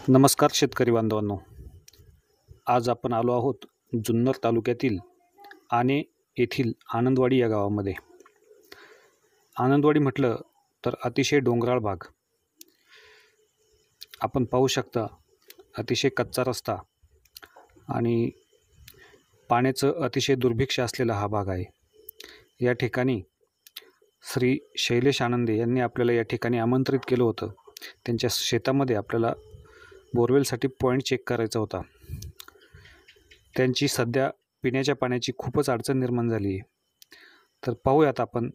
नमस्कार शेतकरी बांधवांनो, आज आपण आलो आहोत जुन्नर तालुक्यातील आणे येथील आनंदवाडी या गावामध्ये। आनंदवाडी म्हटलं तर अतिशय डोंगराळ भाग। आपण पाहू शकता अतिशय कच्चा रस्ता आणि पाण्याचं अतिशय दुर्भिक्ष असलेला हा भाग आहे। या ठिकाणी श्री शैलेश आनंदे यांनी आपल्याला या ठिकाणी आमंत्रित केलं होतं। त्यांच्या शेतामध्ये आपल्याला बोरवेलसाठी पॉईंट चेक करायचा होता। त्यांची सध्या पिण्याच्या पाण्याची खूपच अडचण निर्माण झाली आहे। तर पाहूयात आपण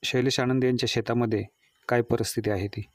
शैलेश आनंदे यांच्या शेतामध्ये काय परिस्थिती आहे ती।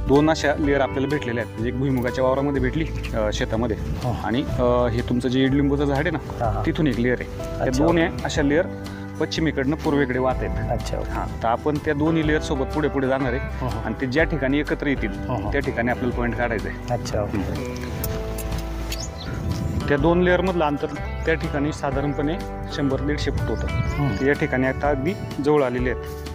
दोन अशा लेअर आपल्याला भेटलेल्या आहेत। एक भुईमुगाच्या वावरामध्ये भेटली शेतामध्ये, आणि हे तुमचं जे इडलिंबूचं झाड आहे ना, तिथून एक लेअर आहे। त्या दोन अशा लेअर पश्चिमेकडनं पूर्वेकडे वाहत आहेत। अच्छा, हां, तर आपण त्या दोन्ही लेअर सोबत पुढे पुढे जाणार आहे आणि ते ज्या ठिकाणी एकत्र येतील त्या ठिकाणी आपल्याला पॉईंट काढायचा आहे। अच्छा, त्या दोन लेअर मधलं अंतर त्या ठिकाणी साधारणपणे 100-150 फूट होतं। या ठिकाणी आता अगदी जवळ आलेले आहेत।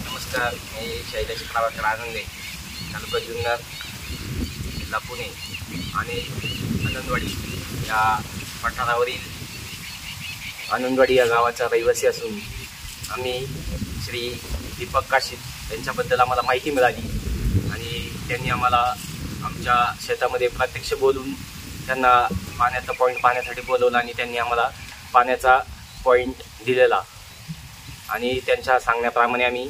नमस्कार, मी शैलेश आनंदे, तालुका जुन्नर, जिल्हा पुणे आणि आनंदवाडी या पठारावरील आनंदवाडी या गावाचा रहिवासी असून आम्ही श्री दीपक काशीद यांच्याबद्दल आम्हाला माहिती मिळाली आणि त्यांनी आम्हाला आमच्या शेतामध्ये प्रत्यक्ष बोलून त्यांना पाण्याचा पॉईंट पाहण्यासाठी बोलवलं आणि त्यांनी आम्हाला पाण्याचा पॉईंट दिलेला आणि त्यांच्या सांगण्याप्रमाणे आम्ही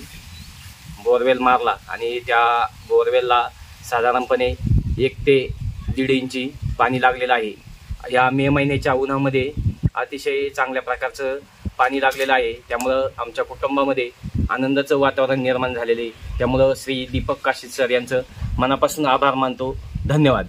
बोरवेल मारला आणि त्या बोरवेलला साधारणपणे 1 ते 1.5 इंची पाणी लागलेलं आहे। या मे महिन्याच्या उन्हामध्ये अतिशय चांगल्या प्रकारचं पाणी लागलेलं आहे। त्यामुळं आमच्या कुटुंबामध्ये आनंदाचं वातावरण निर्माण झालेले आहे। त्यामुळं श्री दीपक काशीद सर यांचं मनापासून आभार मानतो। धन्यवाद।